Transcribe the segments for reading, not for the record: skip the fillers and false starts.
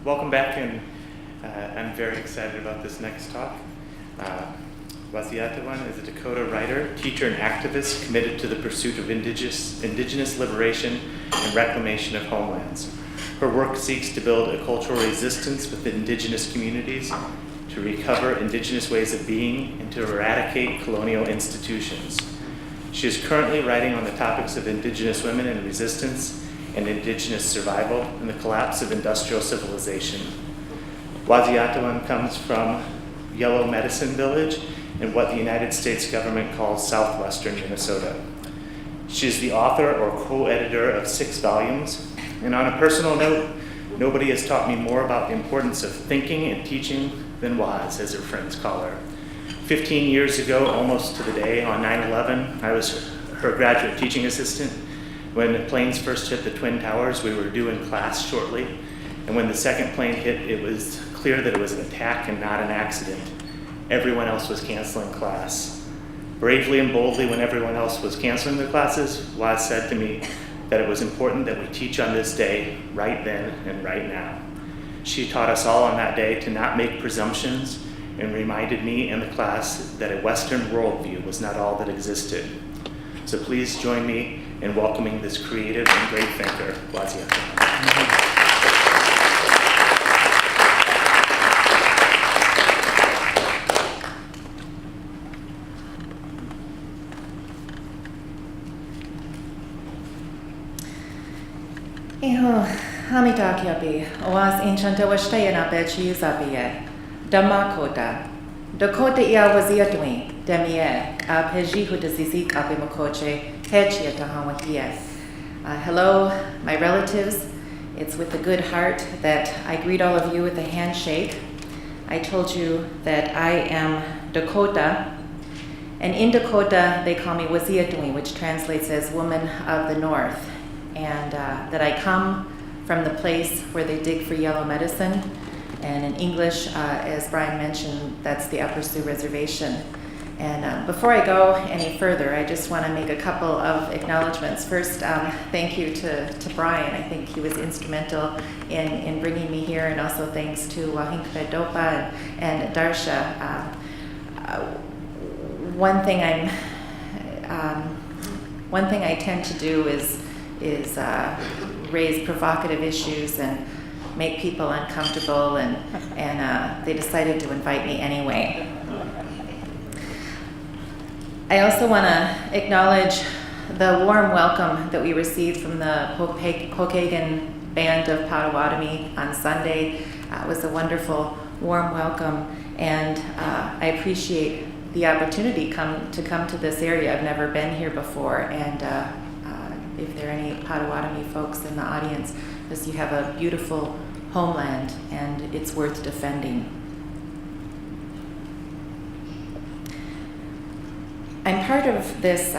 Welcome back, and I'm very excited about this next talk. Waziyatawin is a Dakota writer, teacher, and activist committed to the pursuit of indigenous liberation and reclamation of homelands. Her work seeks to build a cultural resistance with indigenous communities, to recover indigenous ways of being, and to eradicate colonial institutions. She is currently writing on the topics of indigenous women and resistance and indigenous survival and the collapse of industrial civilization. Waziyatawin comes from Yellow Medicine Village in what the United States government calls southwestern Minnesota. She is the author or co-editor of 6 volumes, and on a personal note, nobody has taught me more about the importance of thinking and teaching than Waz, as her friends call her. 15 years ago, almost to the day, on 9/11, I was her graduate teaching assistant. When the planes first hit the Twin Towers, we were due in class shortly, and when the second plane hit, it was clear that it was an attack and not an accident. Everyone else was canceling class. Bravely and boldly, when everyone else was canceling their classes, Waz said to me that it was important that we teach on this day, right then and right now. She taught us all on that day to not make presumptions and reminded me and the class that a Western worldview was not all that existed. So please join me in welcoming this creative and great thinker, Waziyatawin. Hamitakiabi, Oas Inchantawashtayana Bechiusabiye, Damakota, Dakota Ia Waziyatawin, Demie, Peji Hudazizik Abimakoche, Hedchiatahawakia. Hello, my relatives. It's with a good heart that I greet all of you with a handshake. I told you that I am Dakota, and in Dakota they call me Waziyatawin, which translates as Woman of the North, and that I come from the place where they dig for yellow medicine. And in English, as Brian mentioned, that's the Upper Sioux Reservation. And before I go any further, I just want to make a couple of acknowledgments. First, thank you to Brian. I think he was instrumental in bringing me here, and also thanks to Wahinkpe Dopa and Darsha. One thing I tend to do is raise provocative issues and make people uncomfortable, and they decided to invite me anyway. I also want to acknowledge the warm welcome that we received from the Pokagon Band of Potawatomi on Sunday. It was a wonderful, warm welcome, and I appreciate the opportunity to come to this area. I've never been here before, and if there are any Potawatomi folks in the audience, because you have a beautiful homeland and it's worth defending. I'm part of this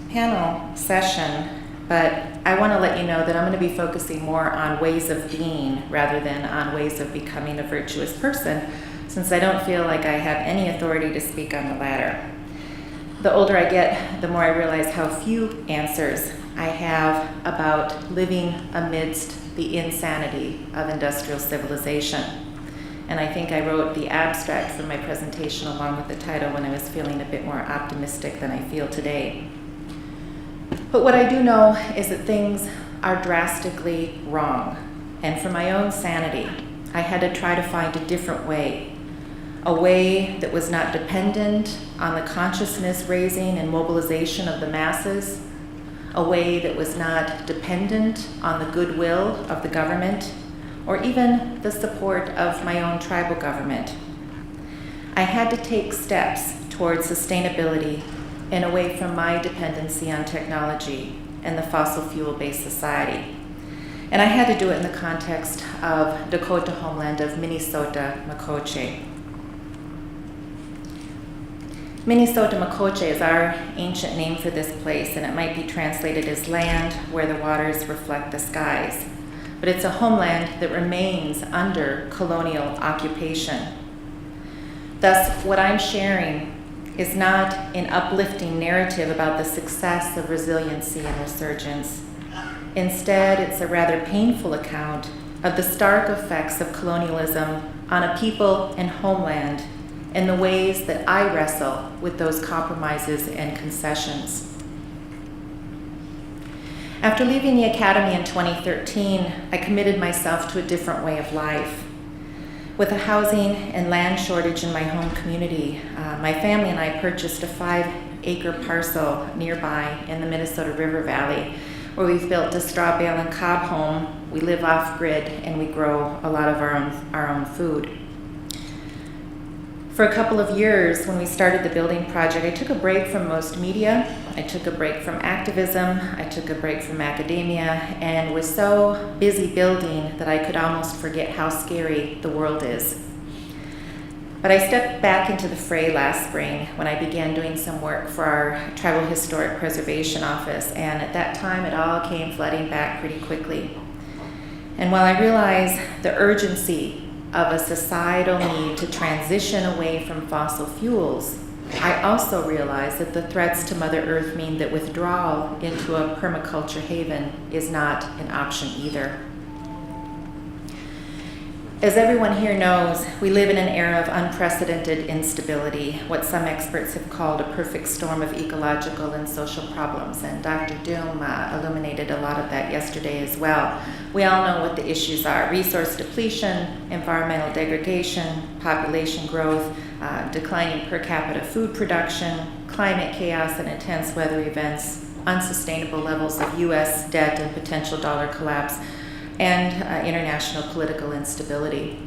panel session, but I want to let you know that I'm going to be focusing more on ways of being rather than on ways of becoming a virtuous person, since I don't feel like I have any authority to speak on the latter. The older I get, the more I realize how few answers I have about living amidst the insanity of industrial civilization. And I think I wrote the abstract for my presentation along with the title when I was feeling a bit more optimistic than I feel today. But what I do know is that things are drastically wrong. And for my own sanity, I had to try to find a different way, a way that was not dependent on the consciousness raising and mobilization of the masses, a way that was not dependent on the goodwill of the government or even the support of my own tribal government. I had to take steps towards sustainability and away from my dependency on technology and the fossil fuel-based society. And I had to do it in the context of Dakota Homeland of Minnesota Makoche. Minnesota Makoche is our ancient name for this place, and it might be translated as land where the waters reflect the skies. But it's a homeland that remains under colonial occupation. Thus, what I'm sharing is not an uplifting narrative about the success of resiliency and resurgence. Instead, it's a rather painful account of the stark effects of colonialism on a people and homeland and the ways that I wrestle with those compromises and concessions. After leaving the academy in 2013, I committed myself to a different way of life. With a housing and land shortage in my home community, my family and I purchased a 5-acre parcel nearby in the Minnesota River Valley, where we've built a straw bale and cob home. We live off-grid and we grow a lot of our own food. For a couple of years, when we started the building project, I took a break from most media, I took a break from activism, I took a break from academia, and was so busy building that I could almost forget how scary the world is. But I stepped back into the fray last spring when I began doing some work for our Tribal Historic Preservation Office, and at that time it all came flooding back pretty quickly. And while I realized the urgency of a societal need to transition away from fossil fuels, I also realize that the threats to Mother Earth mean that withdrawal into a permaculture haven is not an option either. As everyone here knows, we live in an era of unprecedented instability, what some experts have called a perfect storm of ecological and social problems, and Dr. Doom illuminated a lot of that yesterday as well. We all know what the issues are: resource depletion, environmental degradation, population growth, declining per capita food production, climate chaos and intense weather events, unsustainable levels of U.S. debt and potential dollar collapse, and international political instability.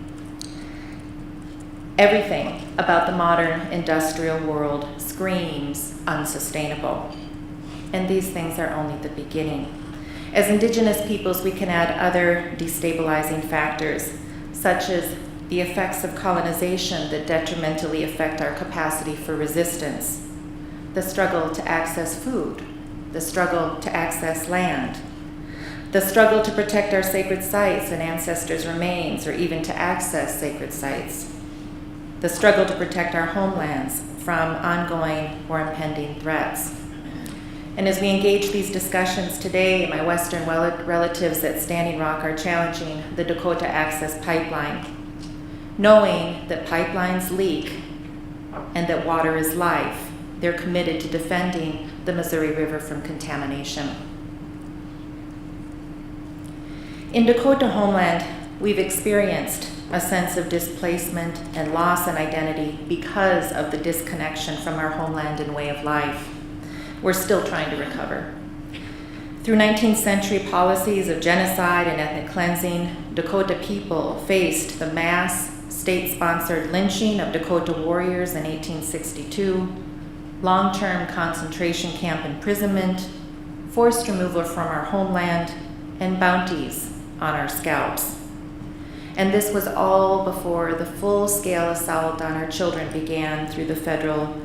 Everything about the modern industrial world screams unsustainable. And these things are only the beginning. As Indigenous peoples, we can add other destabilizing factors, such as the effects of colonization that detrimentally affect our capacity for resistance, the struggle to access food, the struggle to access land, the struggle to protect our sacred sites and ancestors' remains, or even to access sacred sites, the struggle to protect our homelands from ongoing or impending threats. And as we engage these discussions today, my Western relatives at Standing Rock are challenging the Dakota Access Pipeline, knowing that pipelines leak and that water is life. They're committed to defending the Missouri River from contamination. In Dakota Homeland, we've experienced a sense of displacement and loss in identity because of the disconnection from our homeland and way of life. We're still trying to recover. Through 19th century policies of genocide and ethnic cleansing, Dakota people faced the mass state-sponsored lynching of Dakota warriors in 1862, long-term concentration camp imprisonment, forced removal from our homeland, and bounties on our scalps. And this was all before the full-scale assault on our children began through the federal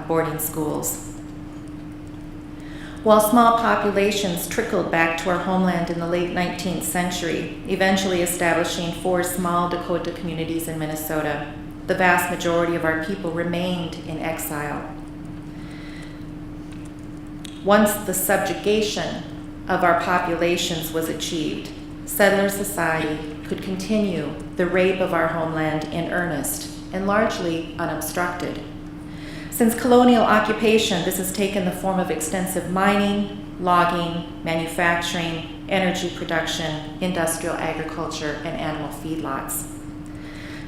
boarding schools. While small populations trickled back to our homeland in the late 19th century, eventually establishing 4 small Dakota communities in Minnesota, the vast majority of our people remained in exile. Once the subjugation of our populations was achieved, settler society could continue the rape of our homeland in earnest and largely unobstructed. Since colonial occupation, this has taken the form of extensive mining, logging, manufacturing, energy production, industrial agriculture, and animal feedlots.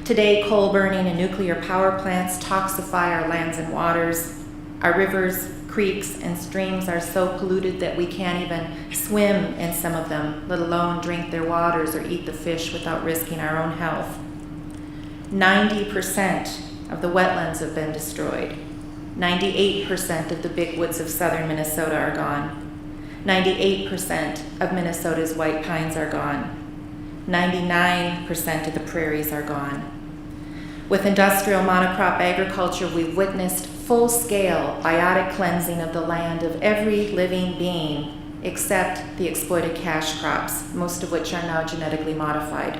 Today, coal burning and nuclear power plants toxify our lands and waters. Our rivers, creeks, and streams are so polluted that we can't even swim in some of them, let alone drink their waters or eat the fish without risking our own health. 90% of the wetlands have been destroyed. 98% of the big woods of southern Minnesota are gone. 98% of Minnesota's white pines are gone. 99% of the prairies are gone. With industrial monocrop agriculture, we've witnessed full-scale biotic cleansing of the land of every living being except the exploited cash crops, most of which are now genetically modified.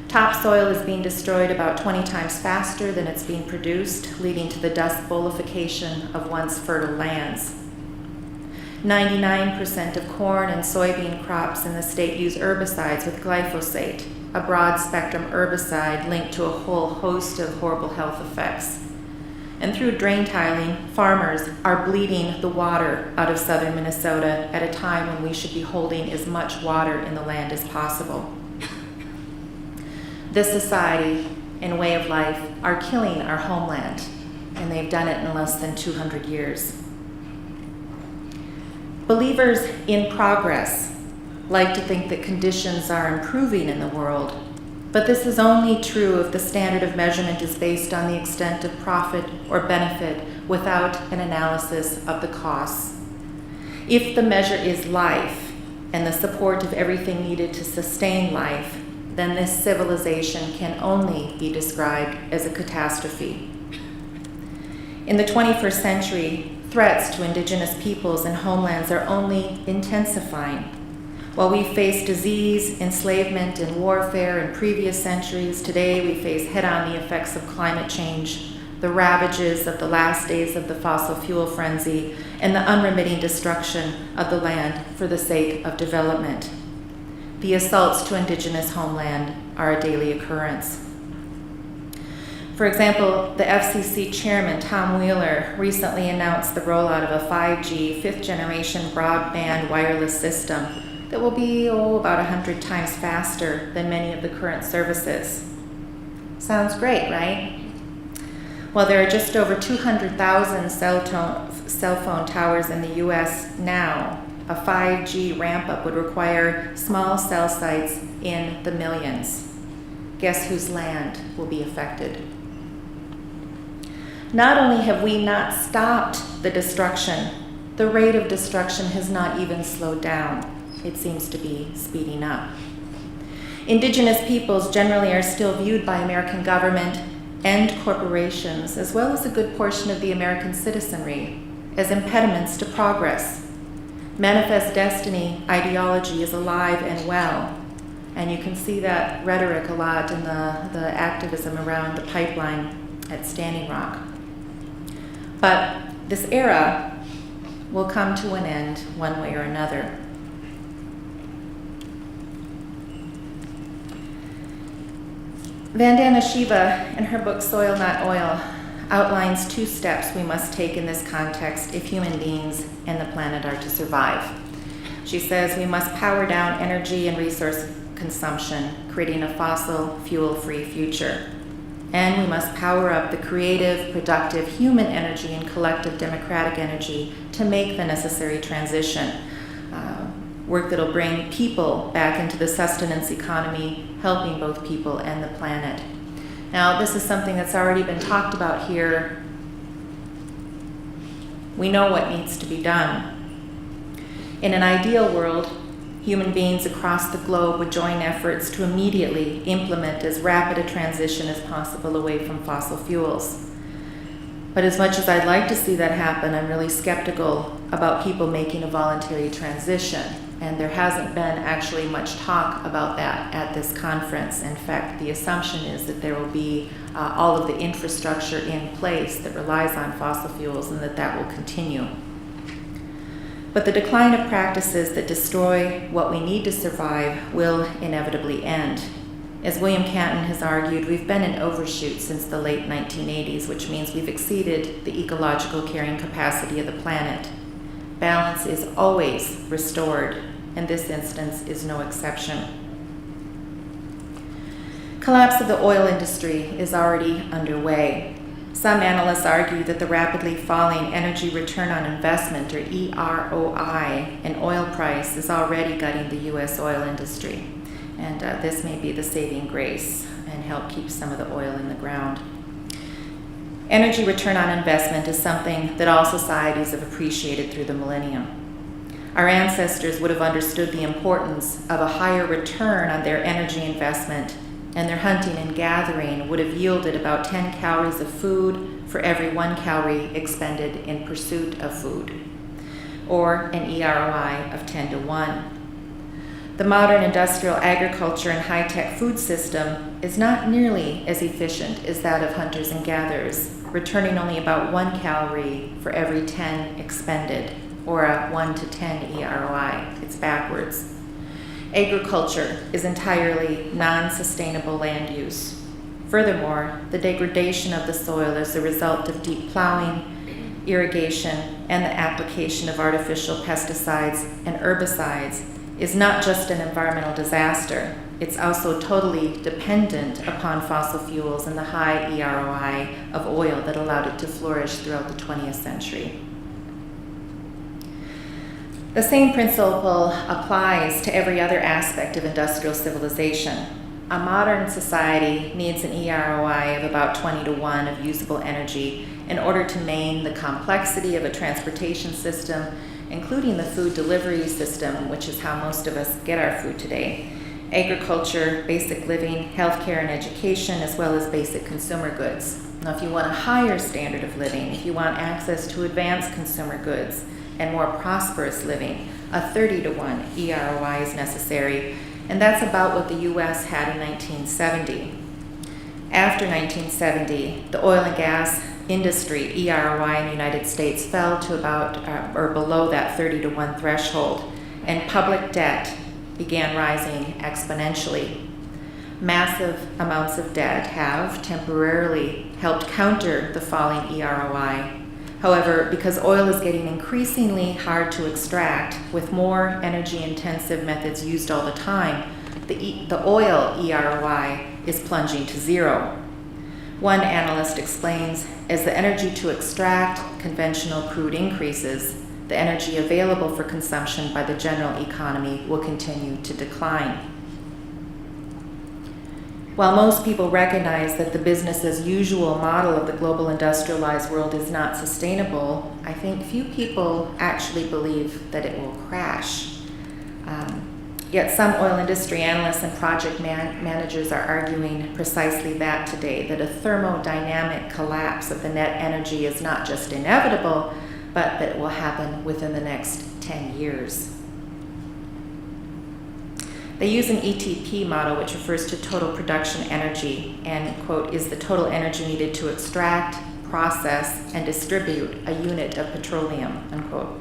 Topsoil is being destroyed about 20 times faster than it's being produced, leading to the dust bowlification of once fertile lands. 99% of corn and soybean crops in the state use herbicides with glyphosate, a broad-spectrum herbicide linked to a whole host of horrible health effects. And through drain tiling, farmers are bleeding the water out of southern Minnesota at a time when we should be holding as much water in the land as possible. This society and way of life are killing our homeland, and they've done it in less than 200 years. Believers in progress like to think that conditions are improving in the world, but this is only true if the standard of measurement is based on the extent of profit or benefit without an analysis of the costs. If the measure is life and the support of everything needed to sustain life, then this civilization can only be described as a catastrophe. In the 21st century, threats to Indigenous peoples and homelands are only intensifying. While we face disease, enslavement, and warfare in previous centuries, today we face head-on the effects of climate change, the ravages of the last days of the fossil fuel frenzy, and the unremitting destruction of the land for the sake of development. The assaults to Indigenous homeland are a daily occurrence. For example, the FCC chairman, Tom Wheeler, recently announced the rollout of a 5G, fifth-generation broadband wireless system that will be, about 100 times faster than many of the current services. Sounds great, right? Well, there are just over 200,000 cell phone towers in the US now. A 5G ramp-up would require small cell sites in the millions. Guess whose land will be affected? Not only have we not stopped the destruction, the rate of destruction has not even slowed down. It seems to be speeding up. Indigenous peoples generally are still viewed by American government and corporations, as well as a good portion of the American citizenry, as impediments to progress. Manifest destiny ideology is alive and well, and you can see that rhetoric a lot in the activism around the pipeline at Standing Rock. But this era will come to an end one way or another. Vandana Shiva, in her book Soil Not Oil, outlines 2 steps we must take in this context if human beings and the planet are to survive. She says we must power down energy and resource consumption, creating a fossil fuel-free future. And we must power up the creative, productive human energy and collective democratic energy to make the necessary transition. Work that'll bring people back into the sustenance economy, helping both people and the planet. Now, this is something that's already been talked about here. We know what needs to be done. In an ideal world, human beings across the globe would join efforts to immediately implement as rapid a transition as possible away from fossil fuels. But as much as I'd like to see that happen, I'm really skeptical about people making a voluntary transition. And there hasn't been actually much talk about that at this conference. In fact, the assumption is that there will be all of the infrastructure in place that relies on fossil fuels and that will continue. But the decline of practices that destroy what we need to survive will inevitably end. As William Canton has argued, we've been in overshoot since the late 1980s, which means we've exceeded the ecological carrying capacity of the planet. Balance is always restored, and this instance is no exception. Collapse of the oil industry is already underway. Some analysts argue that the rapidly falling energy return on investment, or EROI, and oil price is already gutting the U.S. oil industry. And this may be the saving grace and help keep some of the oil in the ground. Energy return on investment is something that all societies have appreciated through the millennium. Our ancestors would have understood the importance of a higher return on their energy investment, and their hunting and gathering would have yielded about 10 calories of food for every 1 calorie expended in pursuit of food, or an EROI of 10 to 1. The modern industrial agriculture and high-tech food system is not nearly as efficient as that of hunters and gatherers, returning only about 1 calorie for every 10 expended. or a 1 to 10 EROI. It's backwards. Agriculture is entirely non-sustainable land use. Furthermore, the degradation of the soil as a result of deep plowing, irrigation, and the application of artificial pesticides and herbicides is not just an environmental disaster, it's also totally dependent upon fossil fuels and the high EROI of oil that allowed it to flourish throughout the 20th century. The same principle applies to every other aspect of industrial civilization. A modern society needs an EROI of about 20 to 1 of usable energy in order to maintain the complexity of a transportation system, including the food delivery system, which is how most of us get our food today, agriculture, basic living, healthcare and education, as well as basic consumer goods. Now, if you want a higher standard of living, if you want access to advanced consumer goods and more prosperous living, a 30 to 1 EROI is necessary, and that's about what the US had in 1970. After 1970, the oil and gas industry EROI in the United States fell to about or below that 30 to 1 threshold, and public debt began rising exponentially. Massive amounts of debt have temporarily helped counter the falling EROI. However, because oil is getting increasingly hard to extract with more energy-intensive methods used all the time, the oil EROI is plunging to zero. One analyst explains, as the energy to extract conventional crude increases, the energy available for consumption by the general economy will continue to decline. While most people recognize that the business as usual model of the global industrialized world is not sustainable, I think few people actually believe that it will crash. Yet some oil industry analysts and project managers are arguing precisely that today, that a thermodynamic collapse of the net energy is not just inevitable, but that it will happen within the next 10 years. They use an ETP model, which refers to total production energy, and, quote, is the total energy needed to extract, process, and distribute a unit of petroleum, unquote.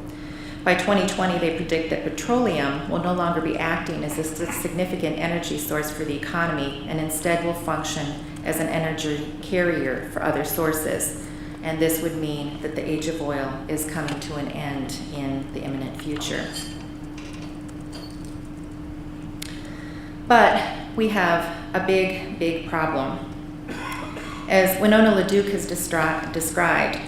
By 2020, they predict that petroleum will no longer be acting as a significant energy source for the economy, and instead will function as an energy carrier for other sources. And this would mean that the age of oil is coming to an end in the imminent future. But we have a big, big problem. As Winona LaDuke has described,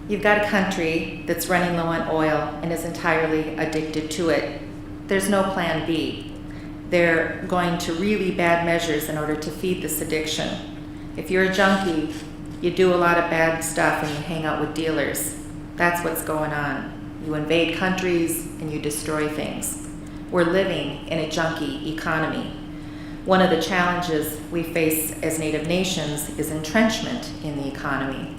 you've got a country that's running low on oil and is entirely addicted to it. There's no plan B. They're going to really bad measures in order to feed this addiction. If you're a junkie, you do a lot of bad stuff and you hang out with dealers. That's what's going on. You invade countries and you destroy things. We're living in a junkie economy. One of the challenges we face as Native nations is entrenchment in the economy.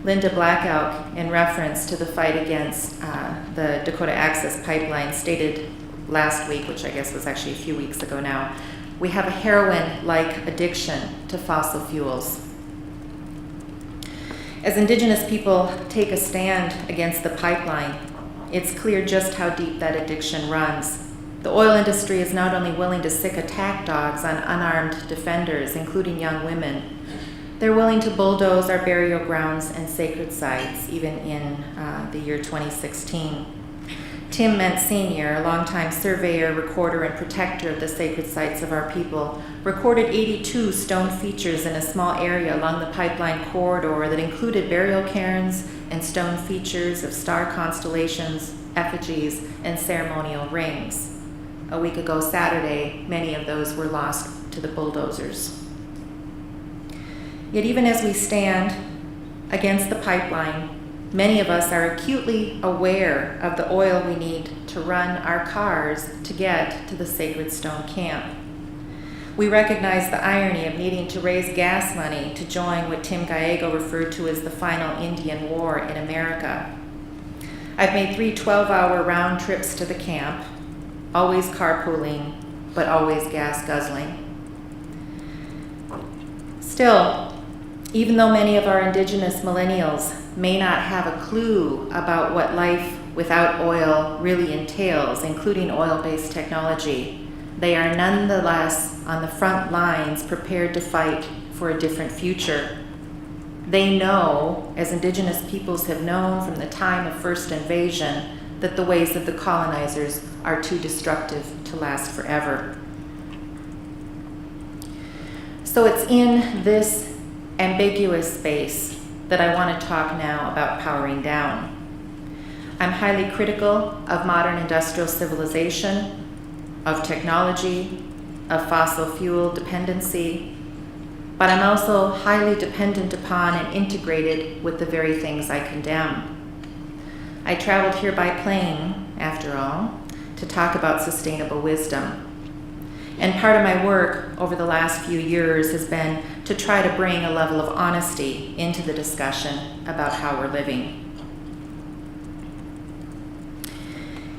Linda Blackout, in reference to the fight against the Dakota Access Pipeline, stated last week, which I guess was actually a few weeks ago now, we have a heroin-like addiction to fossil fuels. As Indigenous people take a stand against the pipeline, it's clear just how deep that addiction runs. The oil industry is not only willing to sick attack dogs on unarmed defenders, including young women, they're willing to bulldoze our burial grounds and sacred sites, even in the year 2016. Tim Ment Sr., a longtime surveyor, recorder, and protector of the sacred sites of our people, recorded 82 stone features in a small area along the pipeline corridor that included burial cairns and stone features of star constellations, effigies, and ceremonial rings. A week ago Saturday, many of those were lost to the bulldozers. Yet even as we stand against the pipeline, many of us are acutely aware of the oil we need to run our cars to get to the sacred stone camp. We recognize the irony of needing to raise gas money to join what Tim Gallego referred to as the final Indian War in America. I've made 3 12-hour round trips to the camp, always carpooling, but always gas guzzling. Still, Even though many of our Indigenous millennials may not have a clue about what life without oil really entails, including oil-based technology, they are nonetheless on the front lines prepared to fight for a different future. They know, as Indigenous peoples have known from the time of first invasion, that the ways of the colonizers are too destructive to last forever. So it's in this ambiguous space that I want to talk now about powering down. I'm highly critical of modern industrial civilization, of technology, of fossil fuel dependency, but I'm also highly dependent upon and integrated with the very things I condemn. I traveled here by plane, after all, to talk about sustainable wisdom. And part of my work over the last few years has been to try to bring a level of honesty into the discussion about how we're living.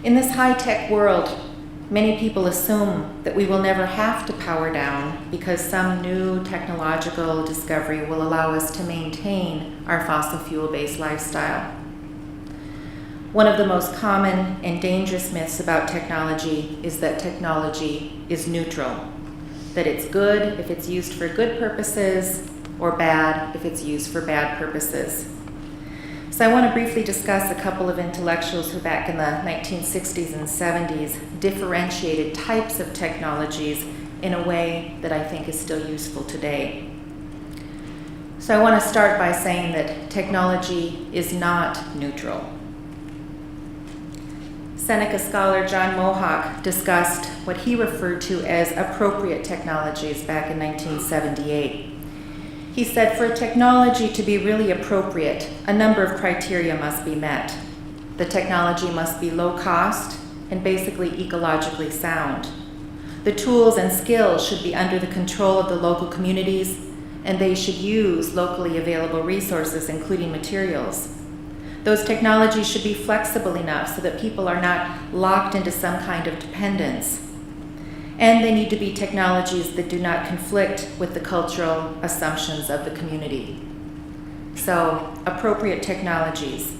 In this high-tech world, many people assume that we will never have to power down because some new technological discovery will allow us to maintain our fossil fuel-based lifestyle. One of the most common and dangerous myths about technology is that technology is neutral, that it's good if it's used for good purposes or bad if it's used for bad purposes. So I want to briefly discuss a couple of intellectuals who back in the 1960s and 70s differentiated types of technologies in a way that I think is still useful today. So I want to start by saying that technology is not neutral. Seneca scholar John Mohawk discussed what he referred to as appropriate technologies back in 1978. He said, for a technology to be really appropriate, a number of criteria must be met. The technology must be low cost and basically ecologically sound. The tools and skills should be under the control of the local communities, and they should use locally available resources, including materials. Those technologies should be flexible enough so that people are not locked into some kind of dependence. And they need to be technologies that do not conflict with the cultural assumptions of the community. So, appropriate technologies,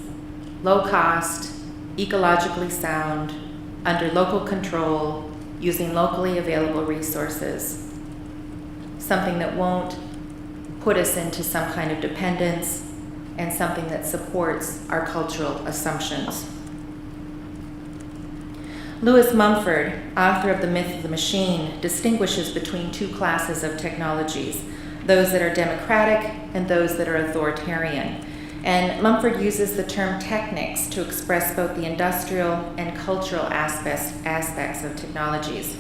low cost, ecologically sound, under local control, using locally available resources. Something that won't put us into some kind of dependence, and something that supports our cultural assumptions. Lewis Mumford, author of The Myth of the Machine, distinguishes between two classes of technologies, those that are democratic and those that are authoritarian. And Mumford uses the term technics to express both the industrial and cultural aspects of technologies.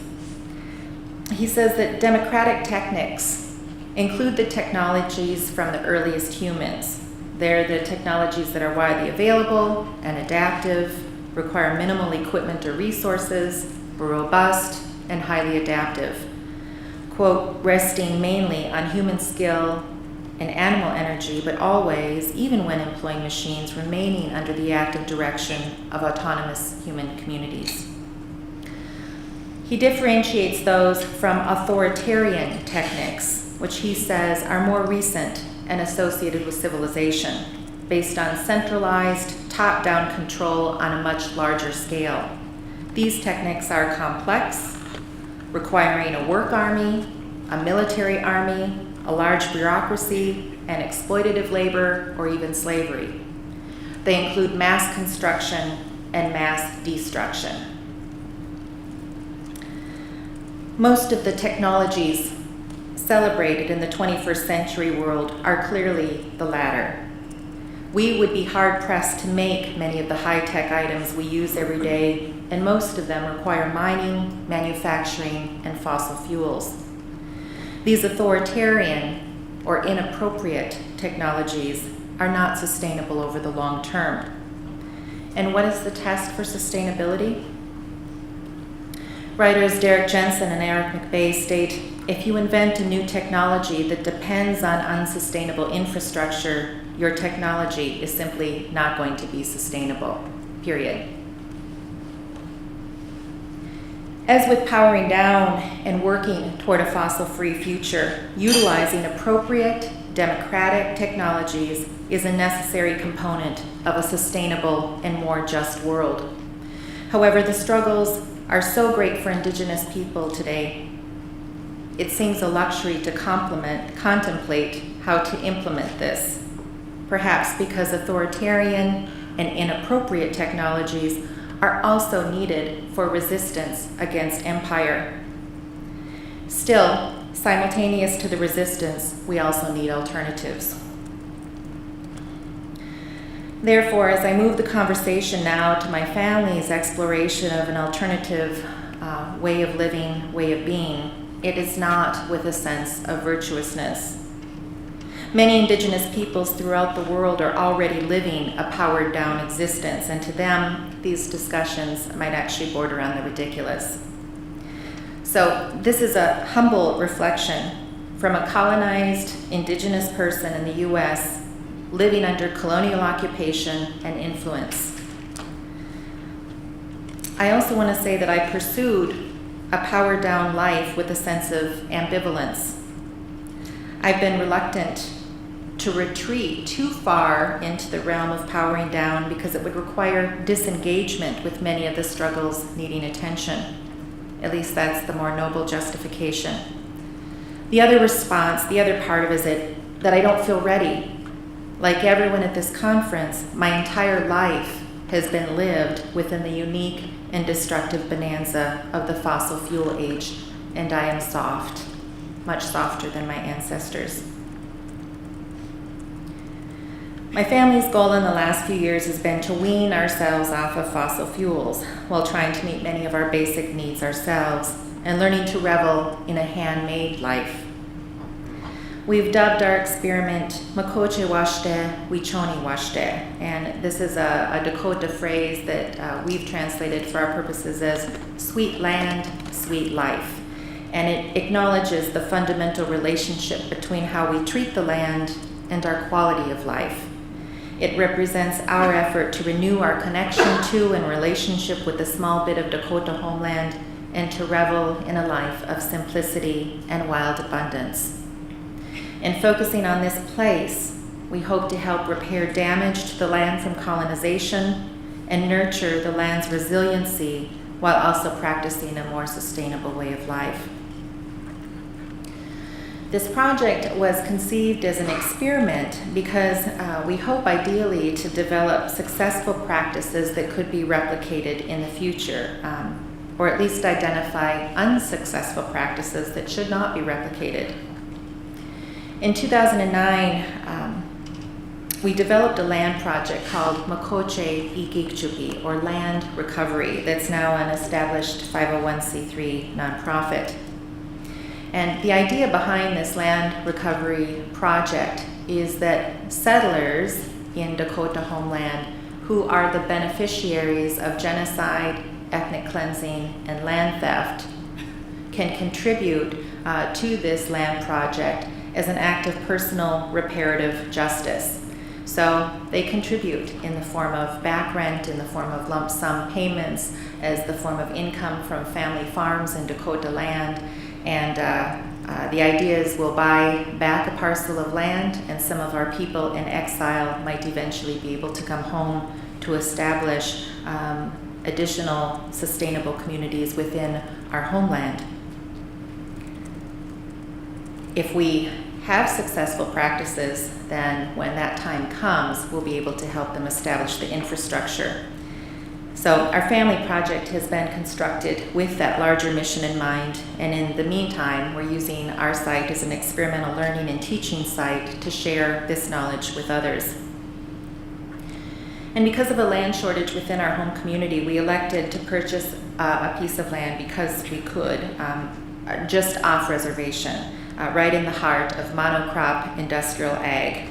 He says that democratic techniques include the technologies from the earliest humans. They're the technologies that are widely available and adaptive, require minimal equipment or resources, are robust, and highly adaptive. Quote, resting mainly on human skill and animal energy, but always, even when employing machines, remaining under the active direction of autonomous human communities. He differentiates those from authoritarian techniques, which he says are more recent and associated with civilization, based on centralized, top-down control on a much larger scale. These techniques are complex, requiring a work army, a military army, a large bureaucracy, and exploitative labor, or even slavery. They include mass construction and mass destruction. Most of the technologies celebrated in the 21st century world are clearly the latter. We would be hard-pressed to make many of the high-tech items we use every day, and most of them require mining, manufacturing, and fossil fuels. These authoritarian or inappropriate technologies are not sustainable over the long term. And what is the test for sustainability? Writers Derek Jensen and Eric McVeigh state, if you invent a new technology that depends on unsustainable infrastructure, your technology is simply not going to be sustainable, period. As with powering down and working toward a fossil-free future, utilizing appropriate, democratic technologies is a necessary component of a sustainable and more just world. However, the struggles are so great for Indigenous people today, it seems a luxury to contemplate how to implement this, perhaps because authoritarian and inappropriate technologies are also needed for resistance against empire. Still, simultaneous to the resistance, we also need alternatives. Therefore, as I move the conversation now to my family's exploration of an alternative way of living, way of being, it is not with a sense of virtuousness. Many Indigenous peoples throughout the world are already living a powered down existence, and to them, these discussions might actually border on the ridiculous. So this is a humble reflection from a colonized Indigenous person in the US living under colonial occupation and influence. I also want to say that I pursued a powered down life with a sense of ambivalence. I've been reluctant to retreat too far into the realm of powering down because it would require disengagement with many of the struggles needing attention. At least that's the more noble justification. The other response, the other part of it is that I don't feel ready. Like everyone at this conference, my entire life has been lived within the unique and destructive bonanza of the fossil fuel age, and I am soft, much softer than my ancestors. My family's goal in the last few years has been to wean ourselves off of fossil fuels while trying to meet many of our basic needs ourselves and learning to revel in a handmade life. We've dubbed our experiment Makoche Washte, Wichoni Washte, and this is a Dakota phrase that we've translated for our purposes as sweet land, sweet life. And it acknowledges the fundamental relationship between how we treat the land and our quality of life. It represents our effort to renew our connection to and relationship with the small bit of Dakota Homeland and to revel in a life of simplicity and wild abundance. In focusing on this place, we hope to help repair damage to the land from colonization and nurture the land's resiliency while also practicing a more sustainable way of life. This project was conceived as an experiment because we hope ideally to develop successful practices that could be replicated in the future, or at least identify unsuccessful practices that should not be replicated. In 2009, we developed a land project called Makoche Ikikchupi, or Land Recovery, that's now an established 501c3 nonprofit. And the idea behind this land recovery project is that settlers in Dakota Homeland who are the beneficiaries of genocide, ethnic cleansing, and land theft can contribute to this land project as an act of personal reparative justice. So they contribute in the form of back rent, in the form of lump sum payments, as the form of income from family farms in Dakota land. And the idea is we'll buy back a parcel of land, and some of our people in exile might eventually be able to come home to establish additional sustainable communities within our homeland. If we have successful practices, then when that time comes, we'll be able to help them establish the infrastructure. So our family project has been constructed with that larger mission in mind, and in the meantime, we're using our site as an experimental learning and teaching site to share this knowledge with others. And because of a land shortage within our home community, we elected to purchase a piece of land because we could, just off reservation, right in the heart of monocrop industrial ag.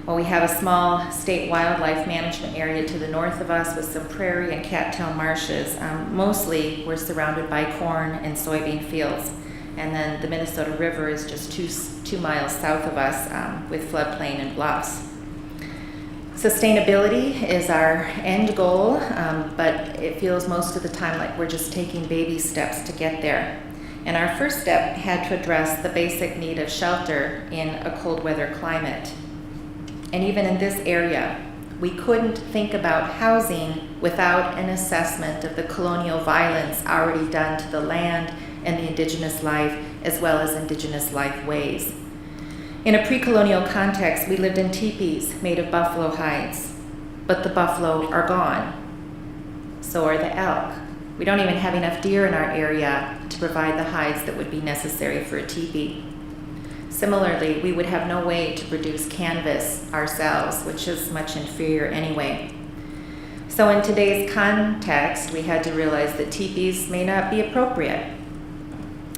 Well, we have a small state wildlife management area to the north of us with some prairie and cattail marshes. Mostly we're surrounded by corn and soybean fields. And then the Minnesota River is just 2 miles south of us with floodplain and bluffs. Sustainability is our end goal, but it feels most of the time like we're just taking baby steps to get there. And our first step had to address the basic need of shelter in a cold weather climate. And even in this area, we couldn't think about housing without an assessment of the colonial violence already done to the land and the indigenous life, as well as indigenous life ways. In a pre-colonial context, we lived in teepees made of buffalo hides, but the buffalo are gone. So are the elk. We don't even have enough deer in our area to provide the hides that would be necessary for a teepee. Similarly, we would have no way to produce canvas ourselves, which is much inferior anyway. So in today's context, we had to realize that teepees may not be appropriate.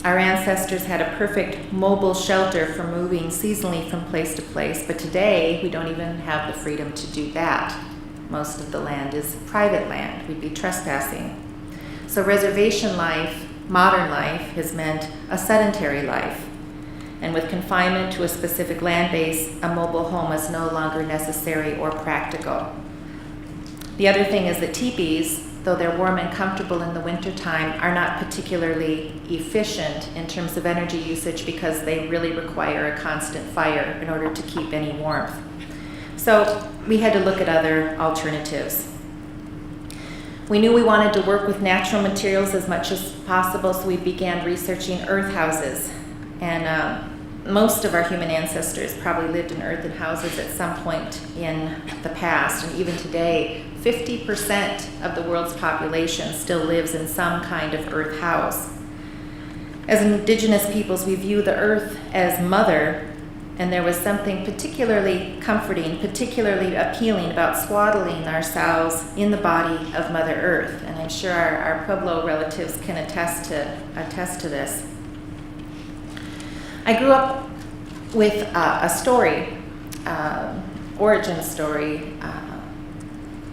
Our ancestors had a perfect mobile shelter for moving seasonally from place to place, but today we don't even have the freedom to do that. Most of the land is private land. We'd be trespassing. So reservation life, modern life, has meant a sedentary life. And with confinement to a specific land base, a mobile home is no longer necessary or practical. The other thing is that teepees, though they're warm and comfortable in the wintertime, are not particularly efficient in terms of energy usage because they really require a constant fire in order to keep any warmth. So we had to look at other alternatives. We knew we wanted to work with natural materials as much as possible, so we began researching earth houses. And most of our human ancestors probably lived in earthen houses at some point in the past. And even today, 50% of the world's population still lives in some kind of earth house. As indigenous peoples, we view the earth as mother, and there was something particularly comforting, particularly appealing about swaddling ourselves in the body of Mother Earth. And I'm sure our Pueblo relatives can attest to this. I grew up with a story, origin story.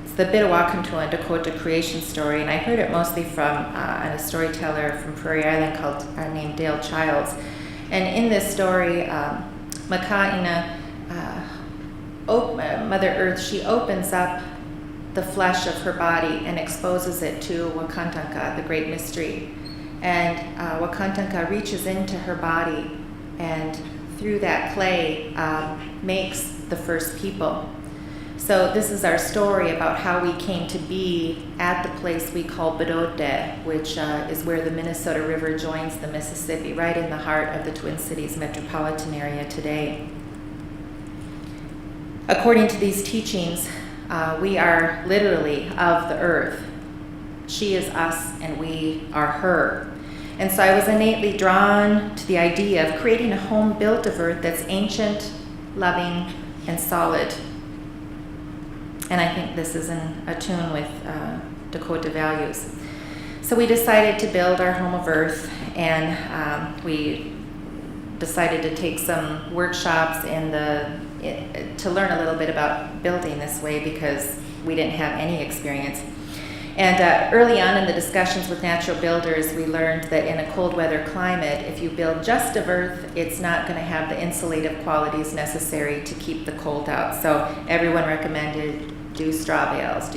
It's the Bitawakantua and Dakota creation story, and I heard it mostly from a storyteller from Prairie Island named Dale Childs. And in this story, Maka'ina, Mother Earth, she opens up the flesh of her body and exposes it to Wakantanka, the great mystery. And Wakantanka reaches into her body and through that clay makes the first people. So this is our story about how we came to be at the place we call Bidote, which is where the Minnesota River joins the Mississippi, right in the heart of the Twin Cities metropolitan area today. According to these teachings, we are literally of the earth. She is us and we are her. And so I was innately drawn to the idea of creating a home built of earth that's ancient, loving, and solid. And I think this is in attune with Dakota values. So we decided to build our home of earth, and we decided to take some workshops to learn a little bit about building this way because we didn't have any experience. And early on in the discussions with natural builders, we learned that in a cold weather climate, if you build just of earth, it's not going to have the insulative qualities necessary to keep the cold out. So everyone recommended do straw bales.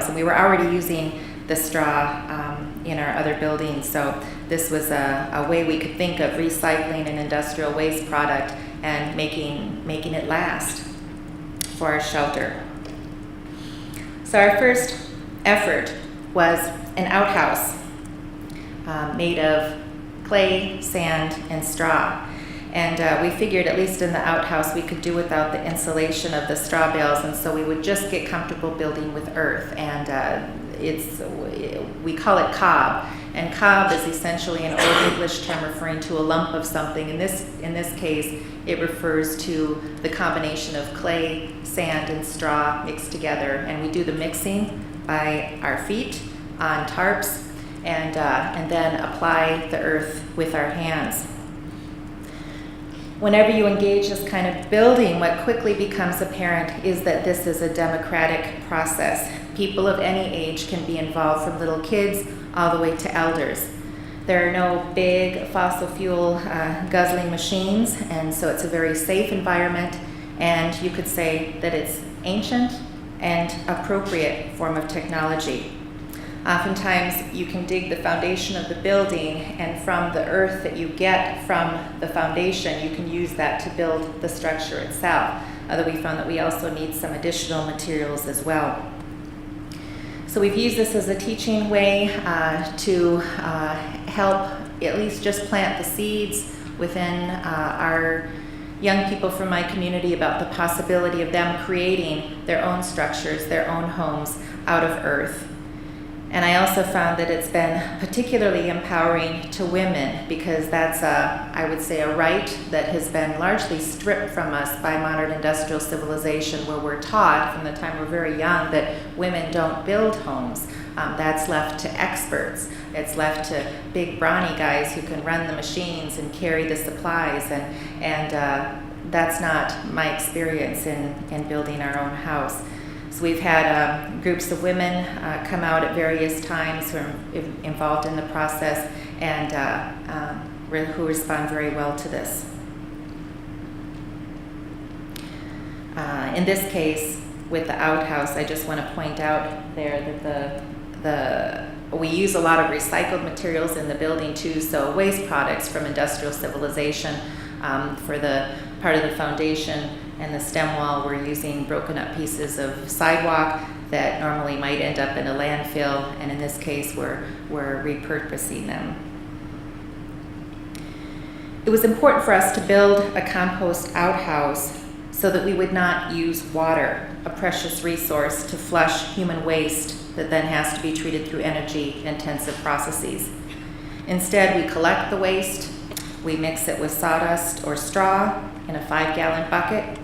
And we were already using the straw in our other buildings. So this was a way we could think of recycling an industrial waste product and making it last for our shelter. So our first effort was an outhouse made of clay, sand, and straw. And we figured, at least in the outhouse, we could do without the insulation of the straw bales, and so we would just get comfortable building with earth. And we call it cob, and cob is essentially an Old English term referring to a lump of something. In this case, it refers to the combination of clay, sand, and straw mixed together. And we do the mixing by our feet on tarps, and then apply the earth with our hands. Whenever you engage this kind of building, what quickly becomes apparent is that this is a democratic process. People of any age can be involved, from little kids all the way to elders. There are no big fossil fuel guzzling machines, and so it's a very safe environment, and you could say that it's ancient and appropriate form of technology. Oftentimes, you can dig the foundation of the building, and from the earth that you get from the foundation, you can use that to build the structure itself. Although we found that we also need some additional materials as well. So we've used this as a teaching way to help at least just plant the seeds within our young people from my community about the possibility of them creating their own structures, their own homes out of earth. And I also found that it's been particularly empowering to women, because that's, I would say, a right that has been largely stripped from us by modern industrial civilization, where we're taught from the time we're very young that women don't build homes. That's left to experts. It's left to big brawny guys who can run the machines and carry the supplies, and that's not my experience in building our own house. So we've had groups of women come out at various times who are involved in the process, and who respond very well to this. In this case, with the outhouse, I just want to point out there that we use a lot of recycled materials in the building too, so waste products from industrial civilization for the part of the foundation. And the stem wall, we're using broken up pieces of sidewalk that normally might end up in a landfill, and in this case we're repurposing them. It was important for us to build a compost outhouse so that we would not use water, a precious resource, to flush human waste that then has to be treated through energy-intensive processes. Instead, we collect the waste, we mix it with sawdust or straw in a 5-gallon bucket.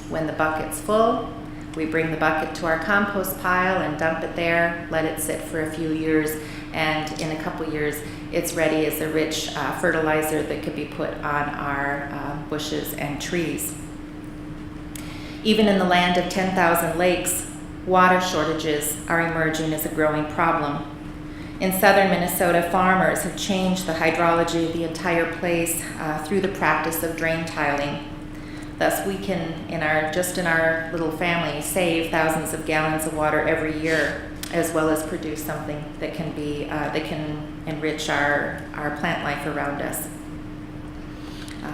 When the bucket's full, we bring the bucket to our compost pile and dump it there, let it sit for a few years, and in a couple years, it's ready as a rich fertilizer that could be put on our bushes and trees. Even in the land of 10,000 lakes, water shortages are emerging as a growing problem. In southern Minnesota, farmers have changed the hydrology of the entire place through the practice of drain tiling. Thus, we can, in our little family, save thousands of gallons of water every year, as well as produce something that can enrich our plant life around us.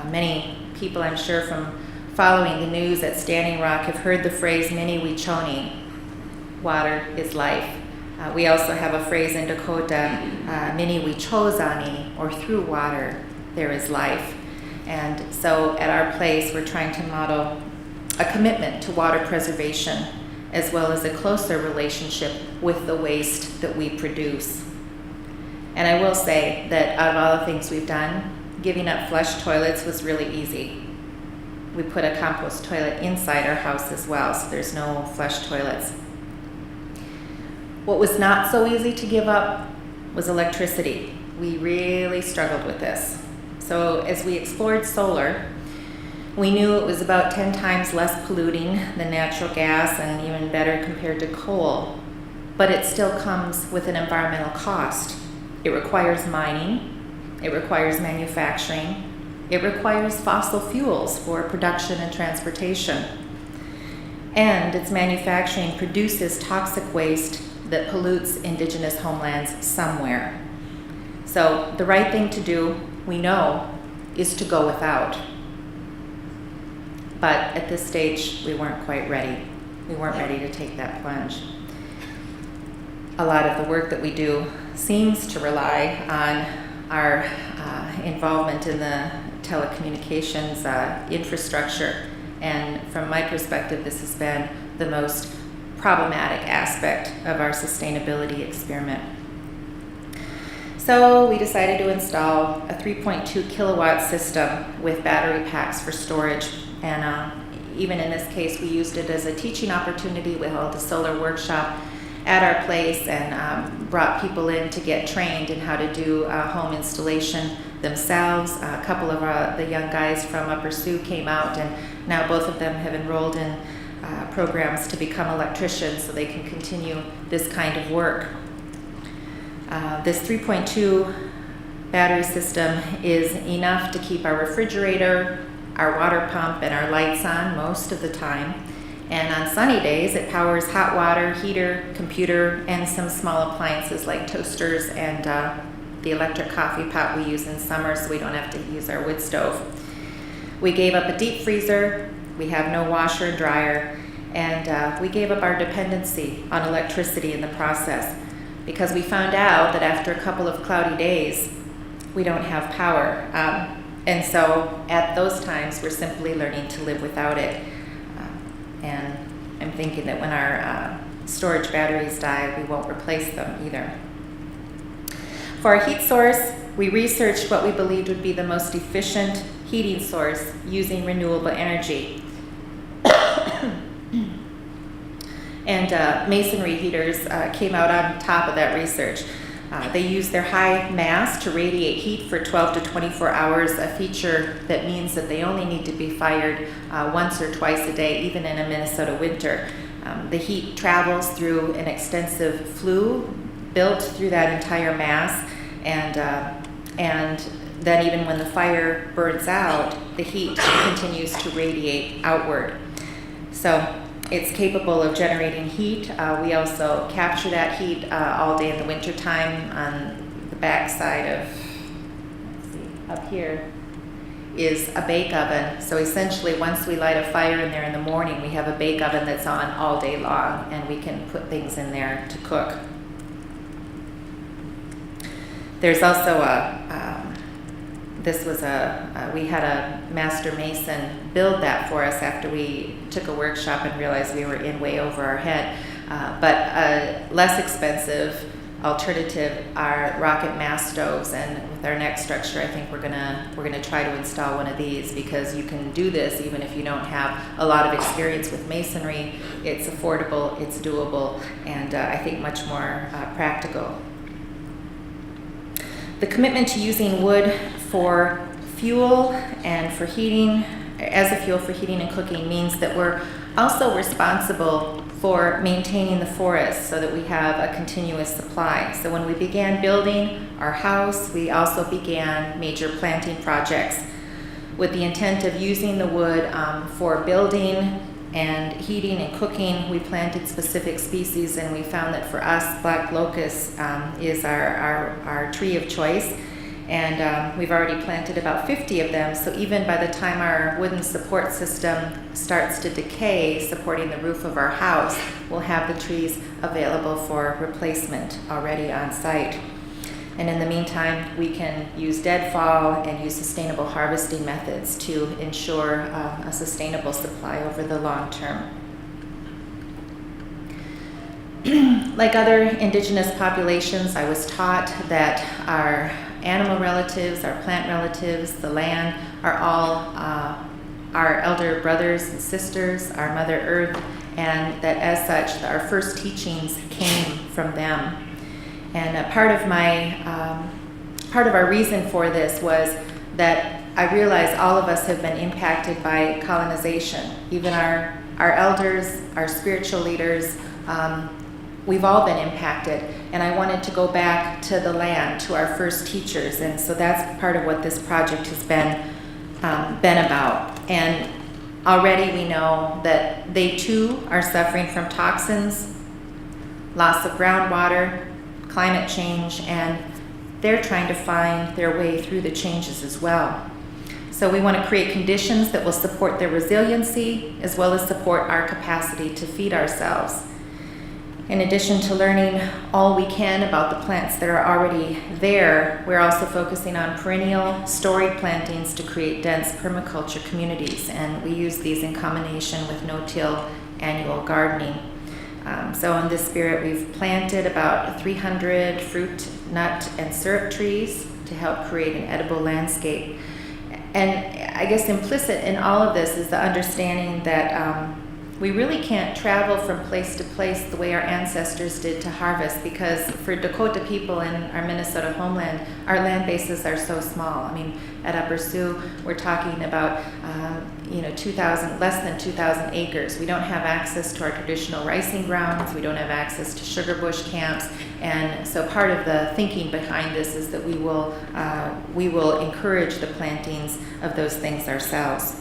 Many people, I'm sure, from following the news at Standing Rock have heard the phrase "Mini Wichoni," water is life. We also have a phrase in Dakota, "Mini Wichozani," or through water there is life. And so at our place, we're trying to model a commitment to water preservation, as well as a closer relationship with the waste that we produce. And I will say that out of all the things we've done, giving up flush toilets was really easy. We put a compost toilet inside our house as well, so there's no flush toilets. What was not so easy to give up was electricity. We really struggled with this. So as we explored solar, we knew it was about 10 times less polluting than natural gas, and even better compared to coal, but it still comes with an environmental cost. It requires mining, it requires manufacturing, it requires fossil fuels for production and transportation, and its manufacturing produces toxic waste that pollutes indigenous homelands somewhere. So the right thing to do, we know, is to go without. But at this stage, we weren't quite ready. We weren't ready to take that plunge. A lot of the work that we do seems to rely on our involvement in the telecommunications infrastructure. And from my perspective, this has been the most problematic aspect of our sustainability experiment. So we decided to install a 3.2 kilowatt system with battery packs for storage. And even in this case, we used it as a teaching opportunity. We held a solar workshop at our place and brought people in to get trained in how to do home installation themselves. A couple of the young guys from Upper Sioux came out, and now both of them have enrolled in programs to become electricians so they can continue this kind of work. This 3.2 battery system is enough to keep our refrigerator, our water pump, and our lights on most of the time. And on sunny days, it powers hot water, heater, computer, and some small appliances like toasters and the electric coffee pot we use in summer so we don't have to use our wood stove. We gave up a deep freezer, we have no washer and dryer, and we gave up our dependency on electricity in the process because we found out that after a couple of cloudy days, we don't have power. And so at those times, we're simply learning to live without it. And I'm thinking that when our storage batteries die, we won't replace them either. For our heat source, we researched what we believed would be the most efficient heating source using renewable energy. And Masonry Heaters came out on top of that research. They use their high mass to radiate heat for 12 to 24 hours, a feature that means that they only need to be fired once or twice a day, even in a Minnesota winter. The heat travels through an extensive flue built through that entire mass, and then even when the fire burns out, the heat continues to radiate outward. So it's capable of generating heat. We also capture that heat all day in the wintertime. On the back side of, let's see, up here is a bake oven. So essentially, once we light a fire in there in the morning, we have a bake oven that's on all day long, and we can put things in there to cook. There's also we had a master mason build that for us after we took a workshop and realized we were in way over our head. But a less expensive alternative are rocket mass stoves, and with our next structure, I think we're gonna try to install one of these because you can do this even if you don't have a lot of experience with masonry. It's affordable, it's doable, and I think much more practical. The commitment to using wood for fuel and for heating, as a fuel for heating and cooking, means that we're also responsible for maintaining the forest so that we have a continuous supply. So when we began building our house, we also began major planting projects with the intent of using the wood for building and heating and cooking. We planted specific species, and we found that for us, black locust is our tree of choice. And we've already planted about 50 of them, so even by the time our wooden support system starts to decay, supporting the roof of our house, we'll have the trees available for replacement already on site. And in the meantime, we can use deadfall and use sustainable harvesting methods to ensure a sustainable supply over the long term. Like other indigenous populations, I was taught that our animal relatives, our plant relatives, the land are all our elder brothers and sisters, our Mother Earth, and that as such, our first teachings came from them. And part of our reason for this was that I realized all of us have been impacted by colonization. Even our elders, our spiritual leaders, we've all been impacted. And I wanted to go back to the land, to our first teachers. And so that's part of what this project has been about. And already we know that they too are suffering from toxins, loss of groundwater, climate change, and they're trying to find their way through the changes as well. So we want to create conditions that will support their resiliency as well as support our capacity to feed ourselves. In addition to learning all we can about the plants that are already there, we're also focusing on perennial storied plantings to create dense permaculture communities, and we use these in combination with no-till annual gardening. So in this spirit, we've planted about 300 fruit, nut, and syrup trees to help create an edible landscape. And I guess implicit in all of this is the understanding that we really can't travel from place to place the way our ancestors did to harvest, because for Dakota people in our Minnesota homeland, our land bases are so small. I mean, at Upper Sioux, we're talking about 2,000, less than 2,000 acres. We don't have access to our traditional ricing grounds. We don't have access to sugar bush camps. And so part of the thinking behind this is that we will encourage the plantings of those things ourselves.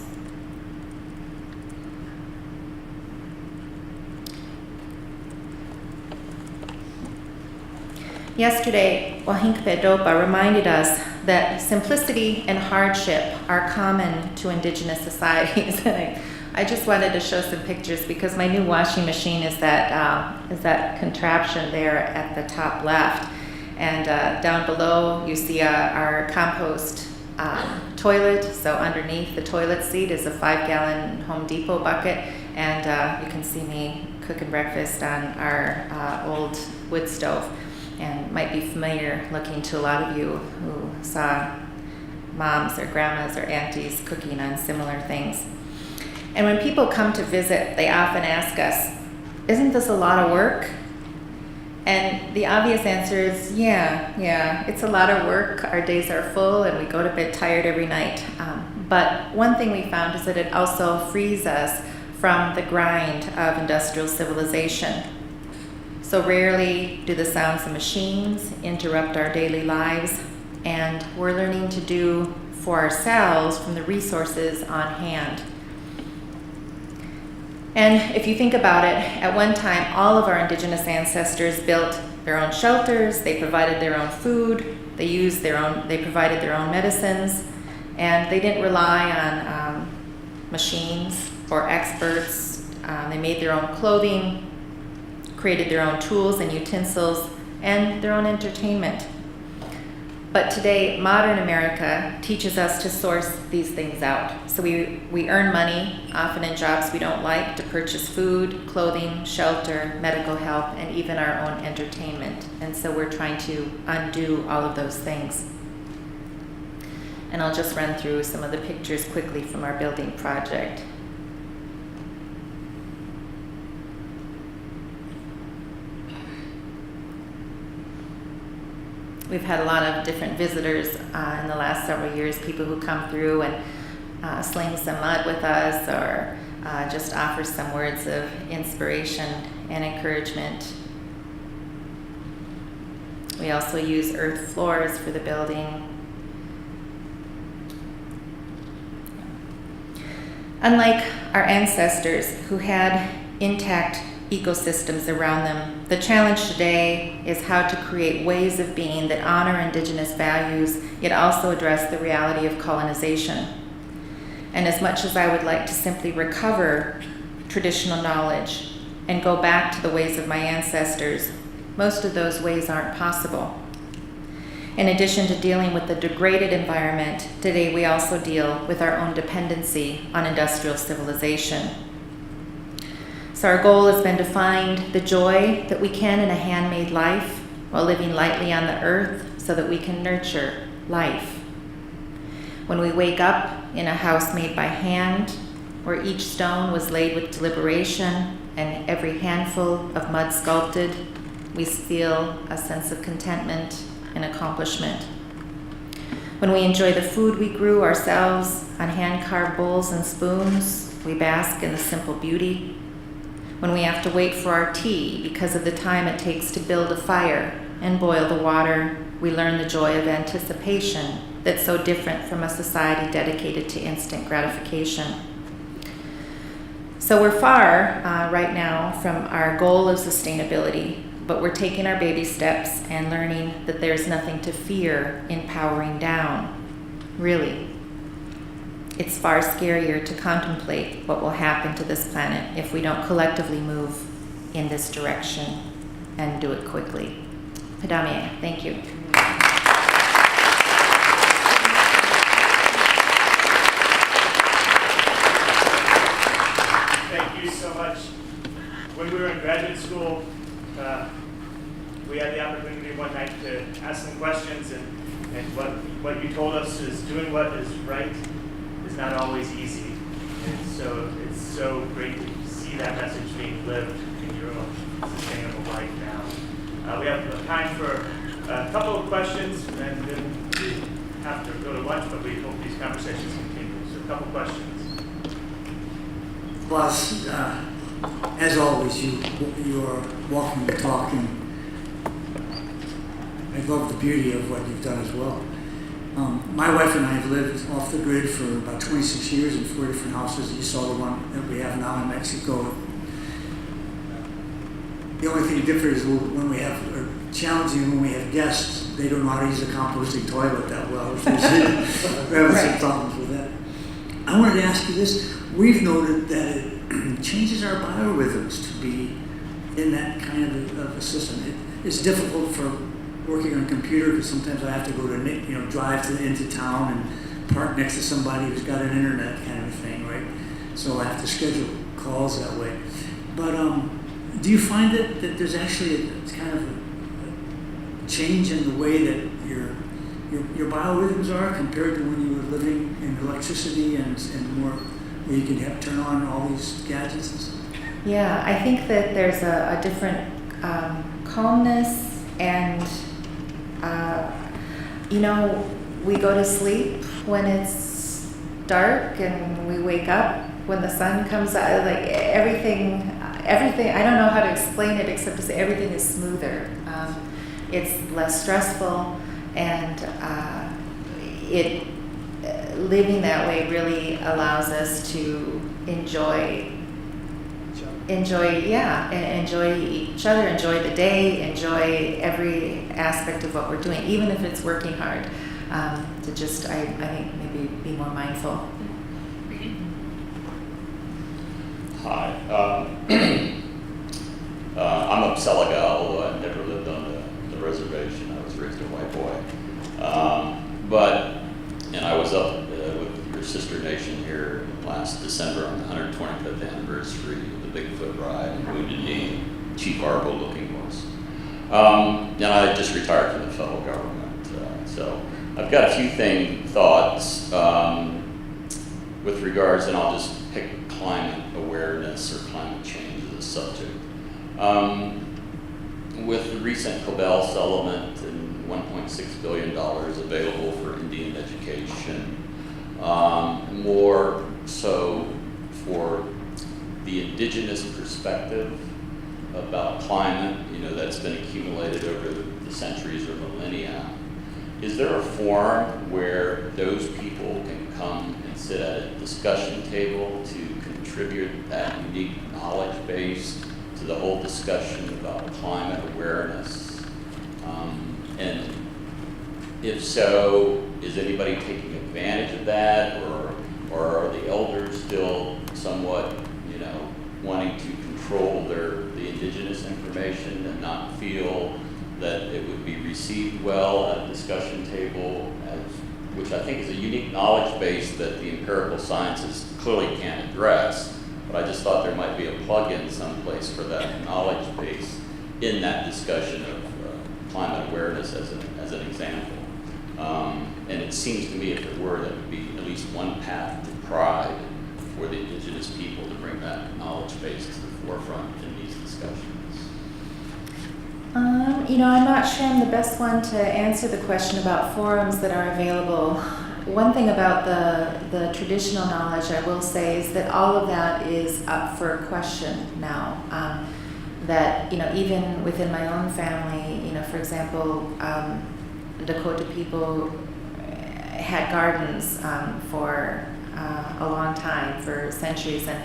yesterday, Wahinkpe Dopa reminded us that simplicity and hardship are common to Indigenous societies. And I just wanted to show some pictures because my new washing machine is that contraption there at the top left. And down below, you see our compost toilet. So underneath the toilet seat is a 5-gallon Home Depot bucket. And you can see me cooking breakfast on our old wood stove. And might be familiar looking to a lot of you who saw moms or grandmas or aunties cooking on similar things. And when people come to visit, they often ask us, isn't this a lot of work? And the obvious answer is, yeah, it's a lot of work. Our days are full and we go to bed tired every night. But one thing we found is that it also frees us from the grind of industrial civilization. So rarely do the sounds of machines interrupt our daily lives, and we're learning to do for ourselves from the resources on hand. And if you think about it, at one time, all of our Indigenous ancestors built their own shelters, they provided their own food, they provided their own medicines, and they didn't rely on machines or experts. They made their own clothing, created their own tools and utensils, and their own entertainment. But today, modern America teaches us to source these things out. So we earn money, often in jobs we don't like, to purchase food, clothing, shelter, medical help, and even our own entertainment. And so we're trying to undo all of those things. And I'll just run through some of the pictures quickly from our building project. We've had a lot of different visitors in the last several years, people who come through and sling some mud with us or just offer some words of inspiration and encouragement. We also use earth floors for the building. Unlike our ancestors who had intact ecosystems around them, the challenge today is how to create ways of being that honor Indigenous values, yet also address the reality of colonization. And as much as I would like to simply recover traditional knowledge and go back to the ways of my ancestors, most of those ways aren't possible. In addition to dealing with the degraded environment, today we also deal with our own dependency on industrial civilization. So our goal has been to find the joy that we can in a handmade life while living lightly on the earth so that we can nurture life. When we wake up in a house made by hand, where each stone was laid with deliberation and every handful of mud sculpted, we feel a sense of contentment and accomplishment. When we enjoy the food we grew ourselves on hand-carved bowls and spoons, we bask in the simple beauty. When we have to wait for our tea because of the time it takes to build a fire and boil the water, we learn the joy of anticipation that's so different from a society dedicated to instant gratification. So we're far right now from our goal of sustainability, but we're taking our baby steps and learning that there's nothing to fear in powering down. Really, it's far scarier to contemplate what will happen to this planet if we don't collectively move in this direction and do it quickly. Padamie, thank you. Thank you so much. When we were in graduate school, we had the opportunity one night to ask some questions, and what you told us is doing what is right is not always easy. And so it's so great to see that message being lived in your own sustainable life now. We have time for a couple of questions, and then we have to go to lunch, but we hope these conversations continue. So a couple questions. Plus, as always, you are welcome to talk, and I love the beauty of what you've done as well. My wife and I have lived off the grid for about 26 years in 4 different houses. You saw the one that we have now in Mexico. The only thing different is when we have challenging when we have guests. They don't know how to use a composting toilet that well. We're having some problems with that. I wanted to ask you this. We've noted that it changes our biorhythms to be in that kind of a system. It's difficult for working on a computer because sometimes I have to go to, drive into town and park next to somebody who's got an internet kind of thing, right? So I have to schedule calls that way. But do you find that there's actually a kind of a change in the way that your biorhythms are compared to when you were living in electricity and more where you can turn on all these gadgets and stuff? Yeah, I think that there's a different calmness and, we go to sleep when it's dark and we wake up when the sun comes out. Like everything, I don't know how to explain it except to say everything is smoother. It's less stressful, and living that way really allows us to enjoy each other, enjoy the day, enjoy every aspect of what we're doing, even if it's working hard. To just, I think, maybe be more mindful. Hi. I'm a Seliga, although I've never lived on the reservation. I was raised a white boy. And I was up with your sister nation here last December on the 125th anniversary of the Bigfoot ride and Wounded Knee, Chief Arbo looking was. And I just retired from the federal government. So I've got a few thoughts with regards, and I'll just pick climate awareness or climate change as a subject. With the recent Cobell settlement and $1.6 billion available for Indian education, more so for the indigenous perspective about climate, that's been accumulated over the centuries or millennia. Is there a forum where those people can come and sit at a discussion table to contribute that unique knowledge base to the whole discussion about climate awareness? And if so, is anybody taking advantage of that, or are the elders still somewhat, wanting to control the indigenous information and not feel that it would be received well at a discussion table, which I think is a unique knowledge base that the empirical sciences clearly can't address, but I just thought there might be a plug-in someplace for that knowledge base in that discussion of climate awareness as an example. And it seems to me if there were, that would be at least one path to pride for the indigenous people to bring that knowledge base to the forefront in these discussions. I'm not sure I'm the best one to answer the question about forums that are available. One thing about the traditional knowledge I will say is that all of that is up for question now. That, even within my own family, for example, Dakota people had gardens for a long time, for centuries, and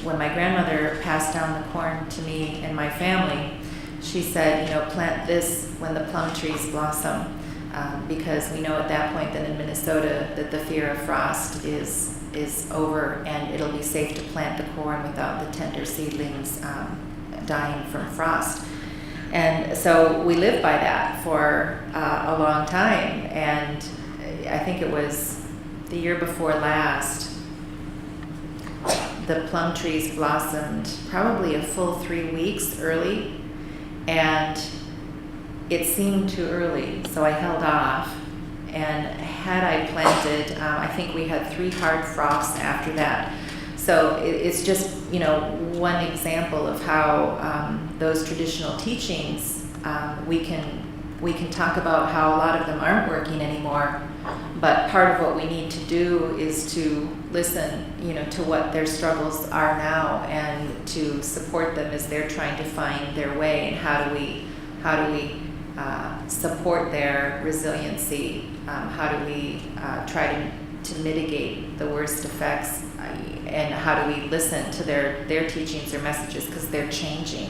when my grandmother passed down the corn to me and my family, she said, plant this when the plum trees blossom, because we know at that point that in Minnesota that the fear of frost is over, and it'll be safe to plant the corn without the tender seedlings dying from frost. And so we lived by that for a long time, and I think it was the year before last, the plum trees blossomed probably a full 3 weeks early, and it seemed too early, so I held off. And had I planted, I think we had 3 hard frosts after that. So it's just, one example of how those traditional teachings, we can talk about how a lot of them aren't working anymore. But part of what we need to do is to listen, to what their struggles are now, and to support them as they're trying to find their way. And how do we support their resiliency? How do we try to mitigate the worst effects? And how do we listen to their teachings or messages, because they're changing.